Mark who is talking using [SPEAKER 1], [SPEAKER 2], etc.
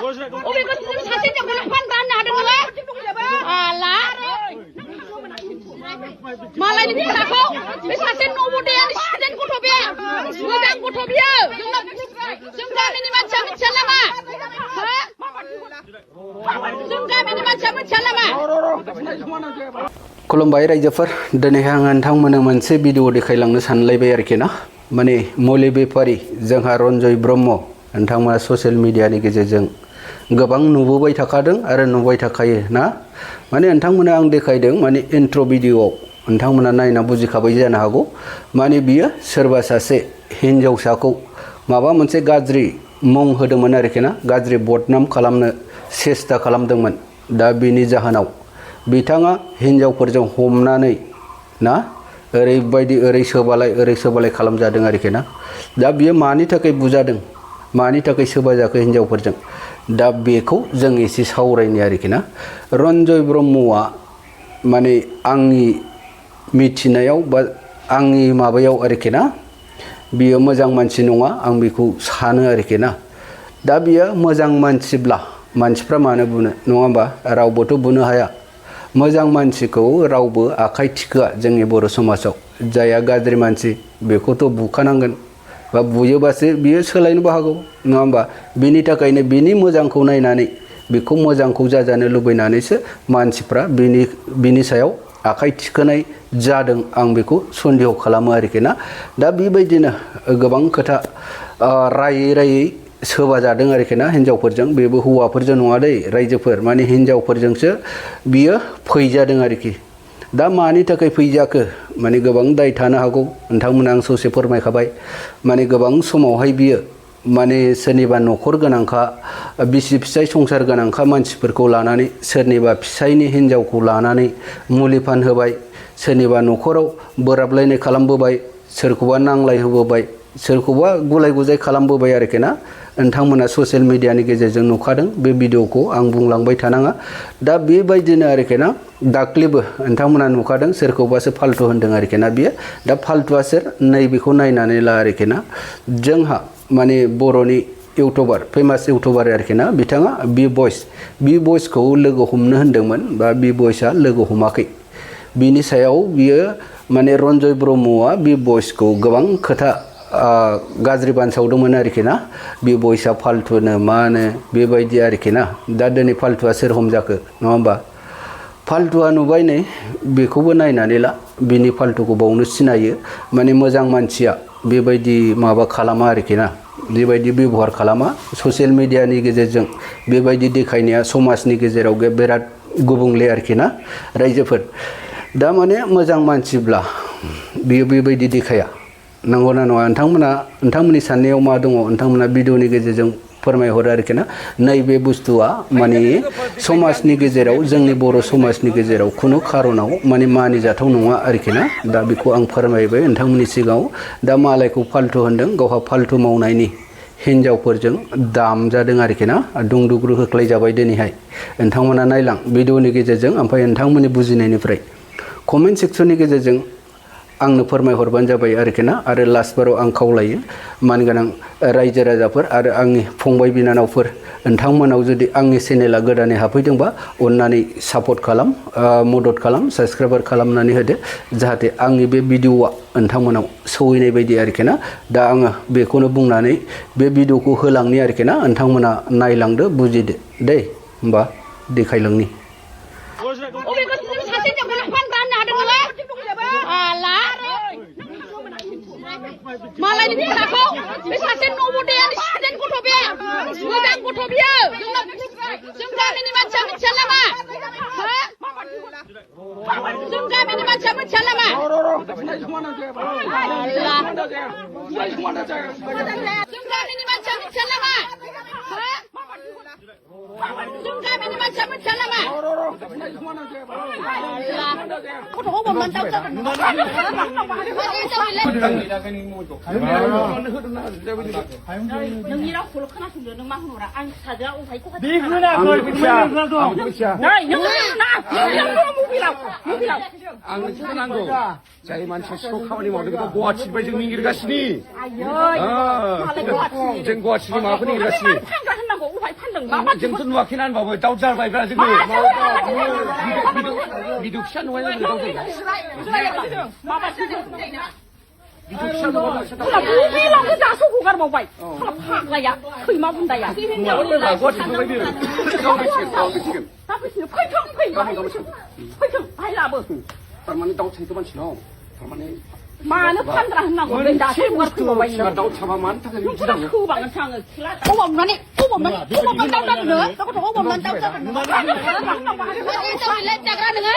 [SPEAKER 1] 어디가 지금 사진 잡고 판단 하는 거야? 알아? 말라니 비싸고 왜 사진 너무 대한 사진 고토비야? 무장 고토비야? 중간이니만 잠을 잘라봐. 중간이니만 잠을 잘라봐.
[SPEAKER 2] खुलुमबाय रायजोफोर दिनै आं नोंथांमोननो मोनसे भिडिअ देखायलांनो सानलायबाय आरोखि ना माने मुलि बेफारि जोंहा रन्जय ब्रह्म नोंथांमोना ससियेल मिडियानि गेजेरजों गोबां नुबोबाय थाखादों आरो नुबाय थाखायो ना माने नोंथांमोना आं देखायदों माने इन्ट्र भिडिअआव नोंथांमोना नायना बुजिखाबाय जानो हागौ माने बियो सोरबा सासे हिनजावसाखौ माबा मोनसे गाज्रि मुं होदोंमोन आरोखि ना गाज्रि बदनाम खालामनो सेस्था खालामदोंमोन दा बेनि जाहोनाव बिथाङा हिनजावफोरजों हमनानै ना ओरैबायदि ओरै सोबालाय खालामजादों आरोखि ना दा बियो मानि थाखाय बुजादों मानि थाखाय सोबाजाखो हिनजावफोरजों दा बेखौ जों एसे सावरायनि आरोखि ना रन्जय ब्रह्मआ माने आंनि मिथिनायाव बा आंनि माबायाव आरोखि ना बियो मोजां मानसि नङा आं बेखौ सानो आरोखि ना दा बियो मोजां मानसिब्ला मानसिफ्रा मानो बुनो नङा होमबा रावबोथ' बुनो हाया मोजां मानसिखौ रावबो आखाइ थिखोआ जोंनि बर' समाजाव जायहा गाज्रि मानसि बेखौथ' बुखानांगोन बा बुयोबासो बियो सोलायनोबो हागौ नङा होमबा बिनि थाखायनो बिनि मोजांखौ नायनानै बेखौ मोजांखौ जाजानो लुबैनानैसो मानसिफ्रा बिनि सायाव आखाइ थिखोनाय जादों आं बेखौ सन्देह खालामो आरोखि ना दा बेबायदिनो गोबां खोथा रायै सोबाजादों आरोखि ना हिनजावफोरजों बेबो हौवाफोरजों नङा दै रायजोफोर माने हिनजावफोरजोंसो बियो फैजादों आरोखि दा मानि थाखाय फैजाखो माने गोबां दाय थानो हागौ नोंथांमोना आं ससे फोरमायखाबाय माने गोबां समावहाय बियो माने सोरनिबा न'खर गोनांखा बिसि फिसाय संसार गोनांखा मानसिफोरखौ लानानै सोरनिबा फिसायनि हिनजावखौ लानानै मुलि फानहोबाय सोरनिबा न'खराव बोराबलायनाय खालामबोबाय सोरखौबा नांलाय होबोबाय सोरखौबा गुलाय गुजाय खालामबोबाय आरोखि ना नोंथांमोना ससियेल मिडियानि गेजेरजों नुखादों बे भिडिअखौ आं बुंलांबाय थानाङा दा बेबायदिनो आरोखि ना दाख्लिबो नोंथांमोना नुखादों सोरखौबासो फाल्थु होनदों आरोखि ना बियो दा फाल्थुआ सोर नैबेखौ नायनानै ला आरोखि ना जोंहा माने बर'नि इउटुबार फेमास इउटुबार आरोखि ना बिथाङा बि भइसखौ लोगो हमनो होनदोंमोन बा बि भइसआ लोगो हमाखै बिनि सायाव बियो माने रन्जय ब्रह्मआ बि भइसखौ गोबां खोथा गाज्रि बानसावदोंमोन आरोखि ना बि भइसआ फाल्थुनो मानो बेबायदि आरोखि ना दा दिनै फाल्थुआ सोर हमजाखो नङा होमबा फाल्थुआ नुबाय नै बेखौबो नायनानै ला बिनि फाल्थुखौ बावनो सिनायो माने मोजां मानसिया बेबायदि माबा खालामा आरोखि ना बेबायदि बेबहार खालामा ससियेल मिडियानि गेजेरजों बेबायदि देखायनाया समाजनि गेजेराव बिराद गुबुंले आरोखि ना रायजोफोर दा माने मोजां मानसिब्ला बियो बेबायदि देखाया नंगौना नङा नोंथांमोननि साननायाव मा दङ नोंथांमोना भिडिअनि गेजेरजों फोरमायहरो आरोखि ना नैबे बुस्थुआ माने समाजनि गेजेराव जोंनि बर' समाजनि गेजेराव खुनु खारनाव माने मानिजाथाव नङा आरोखि ना दा बेखौ आं फोरमायबाय नोंथांमोननि सिगाङाव दा मालायखौ फाल्थु होनदों गावहा फाल्थु मावनायनि हिनजावफोरजों दामजादों आरोखि ना दुंदुग्रु होख्लायजाबाय दिनैहाय नोंथांमोना नायलां भिडिअनि गेजेरजों ओमफ्राय नोंथांमोननि बुजिनायनिफ्राय कमेन्ट सेक्सननि गेजेरजों आंनो फोरमायहरबानो जाबाय आरोखि ना आरो लास्टबाराव आं खावलायो मानगोनां रायजो राजाफोर आरो आंनि फंबाय बिनानावफोर नोंथांमोनाव जुदि आंनि चेनेला गोदानै हाबफैदोंबा अननानै सापर्ट खालाम मदद खालाम साबस्क्राइबार खालामनानै होदो जाहाथे आंनि बे भिडिअआ नोंथांमोनाव सौहैनाय बायदि आरोखि ना दा आङो बेखौनो बुंनानै बे भिडिअखौ होलांनि आरोखि ना नोंथांमोना नायलांदो बुजिदो दे होमबा देखायलांनि
[SPEAKER 1] 말라니 비싸고 왜 사진 너무 대한 사진 고토비야? 무장 고토비야? 중간이니만 잠을 잘라봐. 중간이니만 잠을 잘라봐. 중간이니만 잠을 잘라봐. 중간이니만 잠을 잘라봐. 고토고만 잡자. नोंनिराव खल' खोनासंदो नों मा होनहरा आं फिसाजोआ अफाय खौ खाथि
[SPEAKER 3] आंनो नांगौ जाय मानसिया सिखाव खामानि मावदों बेखौ गुवाहाटिनिफ्राय जों निगिरगासिनो जों गुवाहाटिनि माबाखौ निगिरगासिनो फानग्रा होननांगौ अफाय फानदों जोंथ' नुवाखैना होनबाबो दाउ जाबायब्रा जोङो बिदु फिसा नुवाय जोङो दाउ जायो बिदु फिसा नुवा
[SPEAKER 1] बेलावनो दासो हगारबावबाय फाग्लाया खैमा बुन्दाया दा फैसिगोन फैथों हाय लाबो
[SPEAKER 3] थारमाने दाउ थैखो मानसिनाव थारमाने
[SPEAKER 1] मानो फानग्रा होननांगौ बे दासो हगारफैबावबाय
[SPEAKER 3] दाउ थाबा मानि थाखाय गिनांगौ
[SPEAKER 1] होबांनोसो आङो अबावनानै दाउ जादों नोङो गथ' अबावनानै दाउ जादों नोङो जाग्रा नोङो